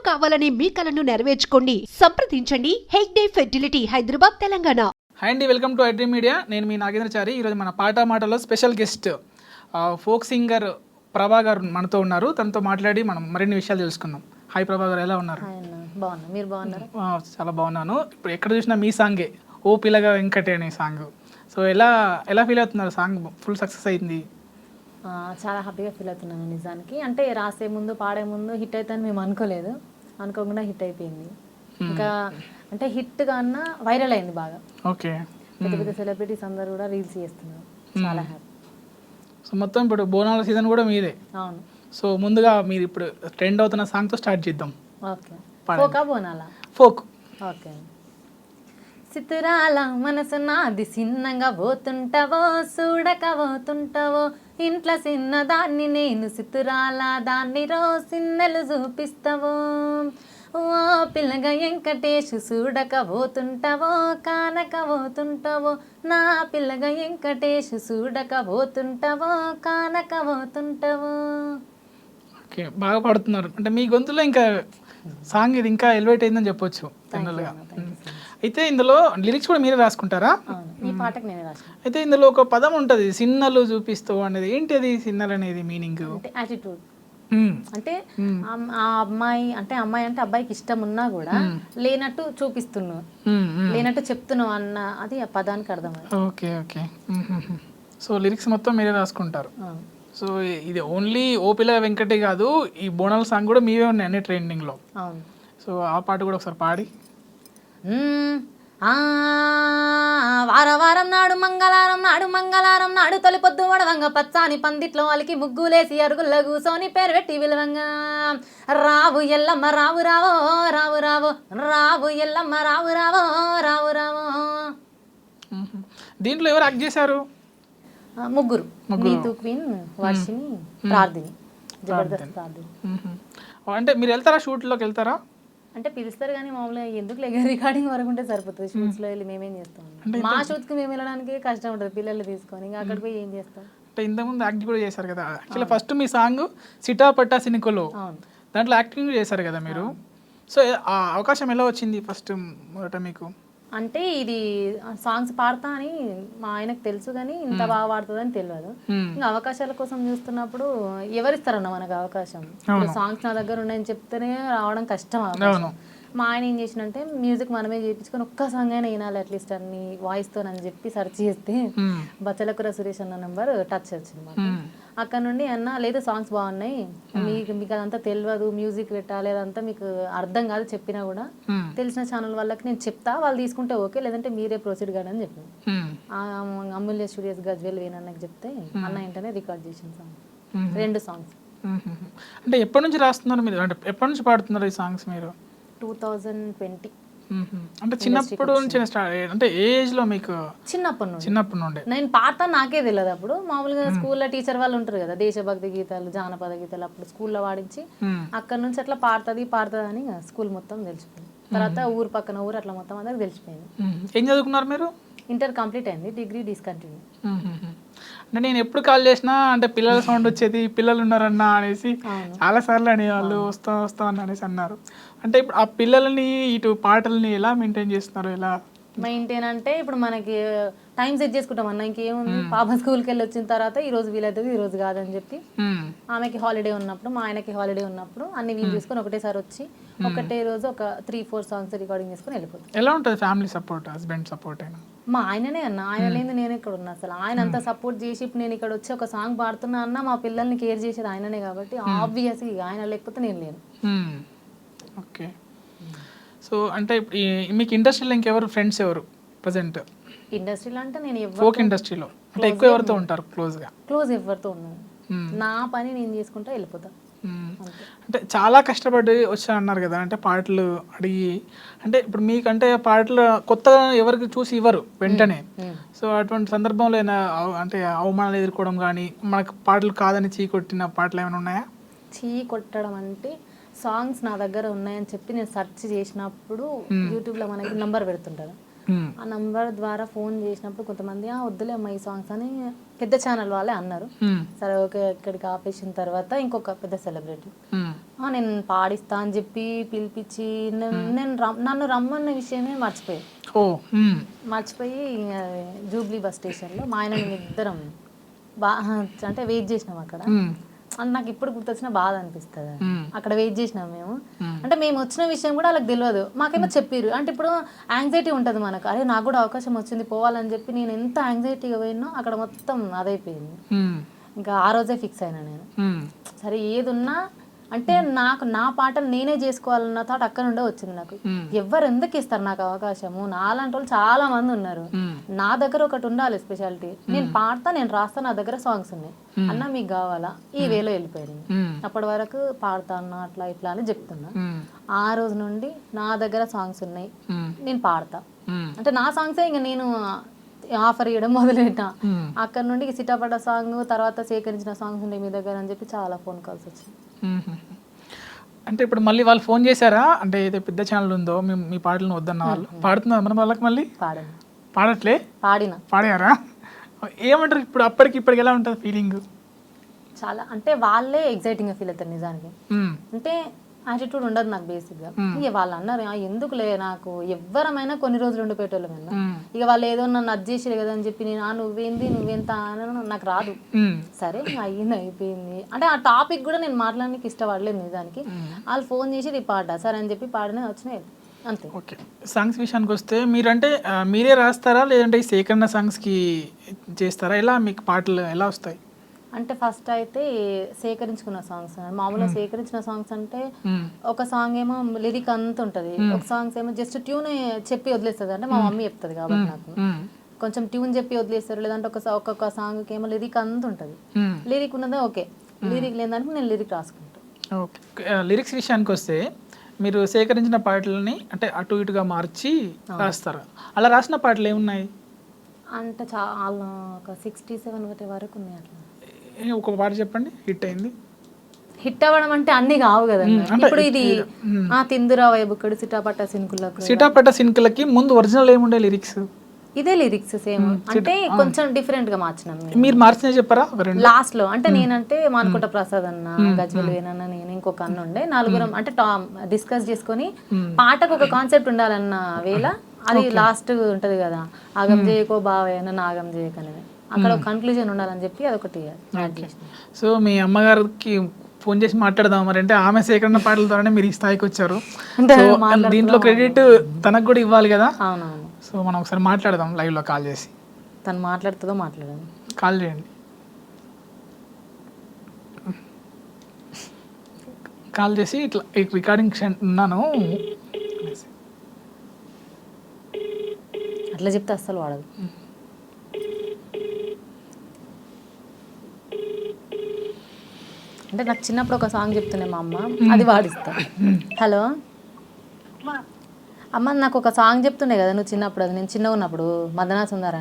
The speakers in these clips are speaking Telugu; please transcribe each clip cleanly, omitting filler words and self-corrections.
కావాలనే మీ కలను నెరవేర్చుకోండి. సంప్రదించండి హెగ్డే ఫెర్టిలిటీ, హైదరాబాద్, తెలంగాణ. హాయ్ అండి, వెల్కమ్ టు ఐడ్రీమ్ మీడియా. నేను మీ నాగేంద్రచారి. ఈరోజు మన పాట మాటలో స్పెషల్ గెస్ట్ ఫోక్ సింగర్ ప్రభా గారు మనతో ఉన్నారు. తనతో మాట్లాడి మనం మరిన్ని విషయాలు తెలుసుకుందాం. హాయ్ ప్రభా గారు, ఎలా ఉన్నారు? బాగున్నా, మీరు బాగున్నారా? చాలా బాగున్నాను. ఇప్పుడు ఎక్కడ చూసినా మీ సాంగే, ఓ పిల్లగా వెంకటే అనే సాంగ్. సో ఎలా ఫీల్ అవుతున్నారు? సాంగ్ ఫుల్ సక్సెస్ అయింది. చాలా హ్యాపీగా ఫీల్ అవుతున్నాను నిజానికి. అంటే రాసే ముందు పాడే ముందు హిట్ అవుతుందని మేము అనుకోలేదు, అనుకోకుండా హిట్ అయిపోయింది. ఇంకా అంటే హిట్ కన్నా వైరల్ అయింది బాగా. ఓకే, పెద్ద పెద్ద సెలబ్రిటీస్ అందరూ కూడా రీల్స్ చేస్తున్నారు. చాలా హ్యాపీ. సో మొత్తం ఇప్పుడు బోనాల సీజన్ కూడా మీదే. అవును. సో ముందుగా మీరు ఇప్పుడు ట్రెండ్ అవుతున్న సాంగ్తో స్టార్ట్ చేద్దాం. ఓకే, ఫోకా బోనాలా? ఫోక్. ఓకే. సితురాల మనసు నాది సిన్నంగా పోతుంటావో, చూడక పోతుంటావో, ఇంట్లో చిన్నదాన్ని నేను సితురాల దాన్ని రో సిన్నెలు చూపిస్తావో, ఓ పిల్లగా వెంకటేష్ చూడక పోతుంటావో, కానక పోతుంటావో, నా పిల్లగా వెంకటేష్ చూడక పోతుంటావో, కానక పోతుంటావో. ఓకే, బాగా పాడుతున్నారు. అంటే మీ గొంతులో ఇంకా సాంగ్ ఇది ఇంకా ఎలివేట్ అయిందని చెప్పొచ్చు జనరల్గా. అయితే ఇందులో లిరిక్స్ కూడా మీరే రాసుకుంటారా? ఈ పాటకు నేనే రాసిన. అయితే ఇందులో ఒక పదం ఉంటుంది, సిన్నలు చూపిస్తావు అనేది. ఏంటి అది సిన్నలు అనేది మీనింగ్? అంటే యాటిట్యూడ్. అంటే ఆ అమ్మాయి అంటే అబ్బాయికి ఇష్టం ఉన్నా కూడా లేనట్టు చూపిస్తున్నావు, లేనట్టు చెప్తున్నావు అన్న అది ఆ పదానికి అర్థం. Okay okay. సో లిరిక్స్ మొత్తం మీరే రాసుకుంటారు. సో ఇది ఓన్లీ ఓపిల వెంకటే కాదు, ఈ బోనాల సాంగ్ కూడా మీవే ఉన్నాయి అన్ని ట్రెండింగ్లో. అవును. సో ఆ పాట కూడా ఒకసారి పాడి. వారం నాడు మంగళవారం నాడు తొలి పొద్దు వడవంగ పచ్చాని పందిట్లో అలికి ముగ్గులేసి అరుగుల్లో కూసోని పేరు పెట్టి విలువంగా, రావు ఎల్లమ్మ రావు రావో రావు రావో, రావు ఎల్లమ్మ రావు రావో రావు రావో. దీంట్లో ఎవరు యాక్ట్ చేశారు? ముగ్గురు. నీతు, క్వీన్, వర్షిని, ప్రార్థిని. జబర్దస్త్ ప్రార్థిని. అంటే మీరు వెళ్తారా, షూట్లోకి వెళ్తారా? అంటే పిలుస్తారు కానీ మామూలుగా ఎందుకు రికార్డింగ్ వరకు ఉంటే సరిపోతుంది. షూట్స్ లో వెళ్ళి మేమేం చేస్తాం? మా షూట్కి మేము వెళ్ళడానికి కష్టం ఉంటుంది పిల్లల్ని తీసుకొని, ఇంకా అక్కడికి పోయి ఏం చేస్తాం? అంటే ఇంతకుముందు యాక్ట్ కూడా చేశారు కదా. యాక్చువల్లీ ఫస్ట్ మీ సాంగ్ సిటా పట్టా సినికోలో, దాంట్లో యాక్టింగ్ చేశారు కదా మీరు. సో ఆ అవకాశం ఎలా వచ్చింది ఫస్ట్ మొదట మీకు? అంటే ఇది సాంగ్స్ పాడతా అని మా ఆయనకు తెలుసు కానీ ఇంత బాగా పాడుతుందని తెలియదు. ఇంకా అవకాశాల కోసం చూస్తున్నప్పుడు ఎవరిస్తారన్న మనకు అవకాశం? సాంగ్స్ నా దగ్గర ఉన్నాయని చెప్తేనే రావడం కష్టం. మా ఆయన ఏం చేసినంటే మ్యూజిక్ మనమే చేయించుకొని ఒక్క సాంగ్ అయినా వినాలి అట్లీస్ట్ అన్ని వాయిస్తో అని చెప్పి సెర్చ్ చేస్తే బచ్చలకుర సురేష్ అన్న నెంబర్ టచ్ వచ్చింది మాకు. అక్కడ నుండి అన్న లేదు సాంగ్స్ బాగున్నాయి, మీకు అదంతా తెలియదు, మ్యూజిక్ పెట్టాలి అదంతా మీకు అర్థం కాదు, చెప్పినా కూడా తెలిసిన ఛానల్ వాళ్ళకి నేను చెప్తా, వాళ్ళు తీసుకుంటే ఓకే, లేదంటే మీరే ప్రొసీడ్ కాదు అని చెప్పాను. అమూల్య స్టూడియోస్ గజ్వేల్ వేణన్నకి చెప్తే అన్న వెంటనే రికార్డ్ చేసిన సాంగ్, 2 సాంగ్స్. అంటే ఎప్పటి నుంచి రాస్తున్నారు మీరు? అంటే ఎప్పటి నుంచి పాడుతున్నారు ఈ సాంగ్స్ మీరు? 2020. అంటే చిన్నప్పుడు నుంచి అంటే ఏ ఏజ్ లో మీకు? చిన్నప్పటి నుండి నేను పాడతా, నాకే తెలియదు. అప్పుడు మామూలుగా స్కూల్లో టీచర్ వాళ్ళు ఉంటారు కదా, దేశభక్తి గీతాలు, జానపద గీతాలు అప్పుడు స్కూల్లో వాడించి అక్కడ నుంచి అట్లా పాడుతుంది అని స్కూల్ మొత్తం తెలిసిపోయింది. తర్వాత ఊరు పక్కన ఊరు అట్లా మొత్తం అందరికి తెలిసిపోయింది. ఏం చదువుకున్నారు మీరు? ఇంటర్ కంప్లీట్ అయింది, డిగ్రీ డిస్కంటిన్యూ. అంటే నేను ఎప్పుడు కాల్ చేసినా అంటే పిల్లల సౌండ్ వచ్చేది, పిల్లలు ఉన్నారన్నా అనేసి చాలా సార్లు అనేవాళ్ళు, వస్తాం అనేసి అన్నారు. అంటే ఇప్పుడు ఆ పిల్లల్ని ఇటు పాటల్ని ఎలా మెయింటైన్ చేస్తున్నారు? ఎలా మెయింటైన్ అంటే ఇప్పుడు మనకి టైం సెట్ చేసుకుంటాం అన్న, ఇంకేముంది. పాప స్కూల్కి వెళ్ళి వచ్చిన తర్వాత ఈ రోజు వీలవుతుంది, ఈ రోజు కాదని చెప్పి ఆమెకి హాలిడే ఉన్నప్పుడు, మా ఆయనకి హాలిడే ఉన్నప్పుడు అన్ని వీలు చేసుకొని ఒకటేసారి వచ్చి ఒకటే రోజు ఒక 3-4 సాంగ్స్ రికార్డింగ్ చేసుకొని వెళ్ళిపోతాం. ఎలా ఉంటుంది ఫ్యామిలీ సపోర్ట్, హస్బెండ్ సపోర్ట్? అయినా మా ఆయననే అన్న, ఆయన లేదు నేను ఇక్కడ ఉన్నా. అసలు ఆయన అంతా సపోర్ట్ చేసి ఇప్పుడు నేను ఇక్కడ వచ్చి ఒక సాంగ్ పాడుతున్నా అన్న, మా పిల్లల్ని కేర్ చేసేది ఆయననే కాబట్టి ఆబ్వియస్గా ఆయన లేకపోతే నేను లేను. ఓకే. సో అంటే మీకు ఇండస్ట్రీలో ఇంకెవరు ఫ్రెండ్స్ ఎవరు ప్రజెంట్? ఇండస్ట్రీలో అంటే నేను ఫోక్ ఇండస్ట్రీలో అంటే ఎక్కువ ఎవరితో ఉంటారు క్లోజ్? ఎవరితో ఉన్నాను, నా పని నేను చేసుకుంటా వెళ్ళిపోతా. అంటే చాలా కష్టపడి వచ్చానన్నారు కదా, అంటే పాటలు అడిగి, అంటే ఇప్పుడు మీకంటే పాటలు కొత్తగా ఎవరికి చూసి ఇవ్వరు వెంటనే. సో అటువంటి సందర్భంలో ఏమైనా అంటే అవమానాలు ఎదుర్కోవడం కానీ, మనకు పాటలు కాదని చీ కొట్టిన పాటలు ఏమైనా ఉన్నాయా? చీ కొట్టడం అంటే సాంగ్స్ నా దగ్గర ఉన్నాయని చెప్పి నేను సెర్చ్ చేసినప్పుడు యూట్యూబ్లో మనకి నంబర్ పెడుతుంటారు. ఆ నంబర్ ద్వారా ఫోన్ చేసినప్పుడు కొంతమంది వద్దులే అమ్మ ఈ సాంగ్స్ అని పెద్ద ఛానల్ వాళ్ళే అన్నారు. సరే ఓకే, ఇక్కడికి ఆపేసిన తర్వాత ఇంకొక పెద్ద సెలబ్రిటీ నేను పాడిస్తా అని చెప్పి పిలిపించి నన్ను రమ్మన్న విషయమే మర్చిపోయి ఓ మర్చిపోయి జూబ్లీ బస్ స్టేషన్లో మా ఆయన మేము ఇద్దరం అంటే వెయిట్ చేసినాం అక్కడ. అంటే నాకు ఇప్పుడు గుర్తొచ్చిన బాధ అనిపిస్తుంది. అక్కడ వెయిట్ చేసినాం మేము. అంటే మేము వచ్చిన విషయం కూడా వాళ్ళకి తెలియదు, మాకేమో చెప్పారు. అంటే ఇప్పుడు యాంగ్జైటీ ఉంటుంది మనకు, అరే నాకు కూడా అవకాశం వచ్చింది పోవాలని చెప్పి నేను ఎంత యాంగ్జైటీగా పోయినో అక్కడ మొత్తం అదైపోయింది. ఇంకా ఆ రోజే ఫిక్స్ అయినా నేను, సరే ఏది ఉన్నా అంటే నాకు నా పాటలు నేనే చేసుకోవాలన్న థాట్ అక్కడ నుండే వచ్చింది నాకు. ఎవరు ఎందుకు ఇస్తారు నాకు అవకాశము? నాలాంటి వాళ్ళు చాలా మంది ఉన్నారు, నా దగ్గర ఒకటి ఉండాలి స్పెషాలిటీ. నేను పాడతా, నేను రాస్తా, నా దగ్గర సాంగ్స్ ఉన్నాయి అన్న, మీకు కావాలా? ఈ వేలో వెళ్ళిపోయింది. అప్పటి వరకు పాడతా అన్న అట్లా ఇట్లా అని చెప్తున్నా. ఆ రోజు నుండి నా దగ్గర సాంగ్స్ ఉన్నాయి, నేను పాడతా. అంటే నా సాంగ్సే ఇంకా నేను ఆఫర్ ఇవ్వడం మొదలెట్టా. అక్కడ నుండి సిటాపడ్డ సాంగ్, తర్వాత సేకరించిన సాంగ్స్ ఉండే మీ దగ్గర అని చెప్పి చాలా ఫోన్ కాల్స్ వచ్చాయి. అంటే ఇప్పుడు మళ్ళీ వాళ్ళు ఫోన్ చేశారా? అంటే ఏదో పెద్ద ఛానల్ ఉందో మీ పాటలను వద్దన్న వాళ్ళు పాడుతున్నారు మన వాళ్ళకి మళ్ళీ పాడట్లే? పాడారా? ఏమంటారు ఇప్పుడు? అప్పటికి ఇప్పటికి ఎలా ఉంటుంది ఫీలింగ్? చాలా అంటే వాళ్ళే ఎగ్జైటింగ్గా ఫీల్ అవుతారు నిజానికి. అంటే యాటిట్యూడ్ ఉండదు నాకు బేసిక్గా. ఇక వాళ్ళు అన్నారు ఎందుకులే, నాకు ఎవరమైనా కొన్ని రోజులు ఉండిపోయేటోళ్ళు కన్నా, ఇక వాళ్ళు ఏదో నన్ను అడ్జస్ట్ కదా అని చెప్పి నేను నువ్వెంత అని నాకు రాదు. సరే అయ్యింది అయిపోయింది అంటే ఆ టాపిక్ కూడా నేను మాట్లాడడానికి ఇష్టపడలేదు నిజానికి. వాళ్ళు ఫోన్ చేసి ఇది పాడా సరే అని చెప్పి పాడిన వచ్చినాయి అంతే. ఓకే, సాంగ్స్ విషయానికి వస్తే మీరంటే మీరే రాస్తారా లేదంటే ఈ సేకరణ సాంగ్స్కి చేస్తారా? ఎలా మీకు పాటలు ఎలా వస్తాయి? అంటే ఫస్ట్ అయితే సేకరించుకున్న సాంగ్స్, మామూలుగా సేకరించిన సాంగ్స్ అంటే ఒక సాంగ్ ఏమో లిరిక్ అంత ఉంటుంది, ఒక సాంగ్స్ ఏమో జస్ట్ ట్యూన్ చెప్పి వదిలేస్తుంది. అంటే మా మమ్మీ చెప్తుంది కాబట్టి నాకు కొంచెం ట్యూన్ చెప్పి వదిలేస్తారు. లేదంటే ఒక్కొక్క సాంగ్కి ఏమో లిరిక్ అంత ఉంటుంది. లిరిక్ ఉన్నదే ఓకే, లిరిక్ లేదంటే నేను లిరిక్ రాసుకుంటాను. ఓకే, లిరిక్స్ విషయానికి వస్తే మీరు సేకరించిన పాటలని అంటే అటు ఇటుగా మార్చి రాస్తారు. అలా రాసిన పాటలు ఏమున్నాయి? అంటే చాలా ఒక 67 వరకు ఉన్నాయి. అట్లా ఒక పాట చెప్పండి హిట్ అయింది. హిట్ అవ్వడం అంటే అన్ని కావు కదా. ఇప్పుడు ఇది తిందురా వైబుక్కడు సిటాపట్ట సినుకులకి ముందు ఒరిజినల్ ఏముండే లిరిక్స్? ఇదే లిరిక్స్ సేమ్, అంటే కొంచెం డిఫరెంట్ గా మార్చినాం. మీరు మార్చిన చెప్పరా లాస్ట్ లో? అంటే నేనంటే మానుకుంట ప్రసాద్ అన్న, గజ్వెల్ వేనన్న, నేను ఇంకొక అన్న ఉండే, నలుగురం అంటే డిస్కస్ చేసుకొని పాటకు ఒక కాన్సెప్ట్ ఉండాలన్న వేళ అది లాస్ట్ ఉంటది కదా, ఆగం చేయకో బావయ్య నాగం చేయక అనేది, అక్కడ ఒక కన్క్లూజన్ ఉండాలని చెప్పి అదొకటి యాడ్ చేసిన. సో మీ అమ్మగారికి ఫోన్ చేసి మాట్లాడదాం మరి, అంటే ఆమె సేకరణ పాటల ద్వారానే మీరు ఈ స్థాయికి వచ్చారు. దీంట్లో క్రెడిట్ తనకు కూడా ఇవ్వాలి కదా. అవునవును. సో మనం ఒకసారి మాట్లాడదాం లైవ్లో కాల్ చేసి. తను మాట్లాడుతుందో మాట్లాడదాం, కాల్ చేయండి. కాల్ చేసి ఇట్లా రికార్డింగ్ ఉన్నాను అట్లా చెప్తే అస్సలు వాడదు. అంటే నాకు చిన్నప్పుడు ఒక సాంగ్ చెప్తుండే మా అమ్మ, అది వాడిస్తా. హలో అమ్మ, నాకు ఒక సాంగ్ చెప్తుండే కదా నువ్వు చిన్నప్పుడు, అది నేను చిన్నగా ఉన్నప్పుడు, మదనా సుందర్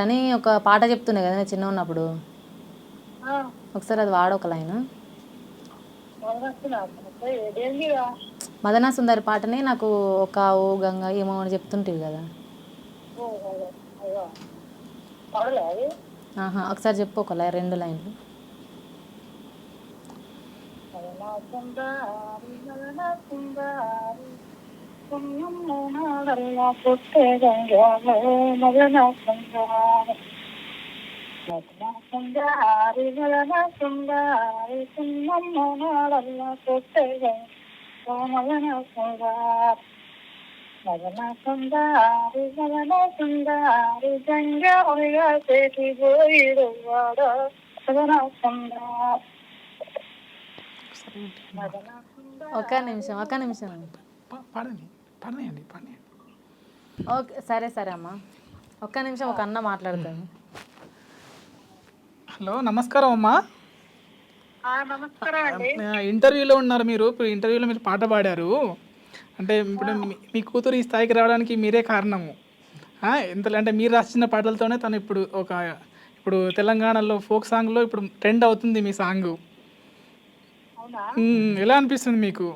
అని ఒక పాట చెప్తుండే కదా నేను చిన్నగా ఉన్నప్పుడు, ఒకసారి అది వాడు ఒక లైన్. మదనా సుందరి పాటనే నాకు ఒక ఓ గంగా ఏమో అని చెప్తుంటేవి కదా. ఒకసారి చెప్పు ఒక 2 లైన్లు. ఒక నిమిషం ఓకే సరే అమ్మా, ఒక్క నిమిషం ఒక అన్న మాట్లాడతాను. హలో నమస్కారం అమ్మా. ఇంటర్వ్యూలో ఉన్నారు మీరు, ఇప్పుడు ఇంటర్వ్యూలో మీరు పాట పాడారు. అంటే ఇప్పుడు మీ కూతురు ఈ స్థాయికి రావడానికి మీరే కారణము. ఎంత అంటే మీరు రాసిన పాటలతోనే తను ఇప్పుడు తెలంగాణలో ఫోక్ సాంగ్లో ఇప్పుడు ట్రెండ్ అవుతుంది మీ సాంగ్. ఎలా అనిపిస్తుంది మీకు?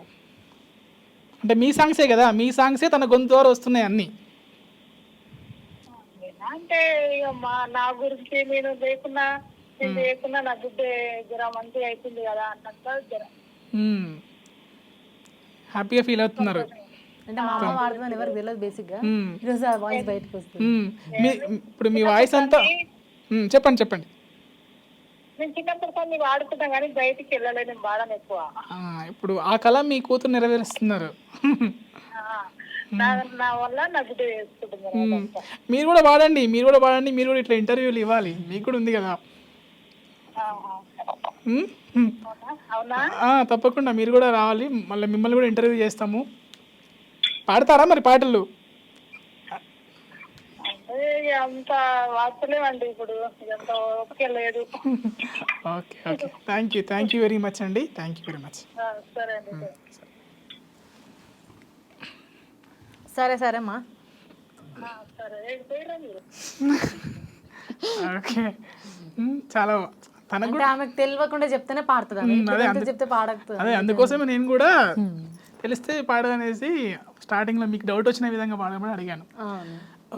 అంటే మీ సాంగ్సే కదా, మీ సాంగ్సే తన గొంతు ద్వారా వస్తున్నాయి అన్నీ. అంటే ఇక నా గురించి నేను లేకున్నా నేను చేయకుండా నా బిడ్డ జర మంచిగా అవుతుంది కదా అన్నంత జర హ్యాపీగా ఫీల్ అవుతున్నారు. అంటే మా అమ్మ వాడుతుందని ఎవరికి తెలియదు బేసిక్ గా. ఈరోజు ఆ వాయిస్ బయటకు వస్తుంది. ఇప్పుడు మీ వాయిస్ అంతా చెప్పండి చెప్పండి. నేను చిన్నప్పుడు కొన్ని వాడుకుంటా కానీ బయటికి వెళ్ళలేదు, నేను వాడను ఎక్కువ. ఇప్పుడు ఆ కళ మీ కూతురు నెరవేరుస్తున్నారు. నా వల్ల నా బిడ్డ చేసుకుంటున్నారు. మీరు కూడా వాడండి, మీరు కూడా వాడండి, మీరు కూడా ఇట్లా ఇంటర్వ్యూలు ఇవ్వాలి, మీకు కూడా ఉంది కదా. అవునా? తప్పకుండా మీరు కూడా రావాలి, మళ్ళీ మిమ్మల్ని కూడా ఇంటర్వ్యూ చేస్తాము. పాడతారా మరి పాటలు? అంటే అంత వాస్తలేమండి, ఇప్పుడు ఎంత ఓపిక లేదు. Okay okay, thank you very much అండి, థ్యాంక్ యూ వెరీ మచ్. సరే అండి. సరే సరేమ్మా. సరే పోయిరా మీరు. ఓకే, చాలా తనకు అంటే ఆమెకు తెలియకుండా చెప్తేనే పాడుతుంది, చెప్తే పాడదు. అదే అందుకోసమే నేను కూడా తెలిస్తే పాడదనేసి స్టార్టింగ్లో మీకు డౌట్ వచ్చిన విధంగా పాడమని అడిగాను.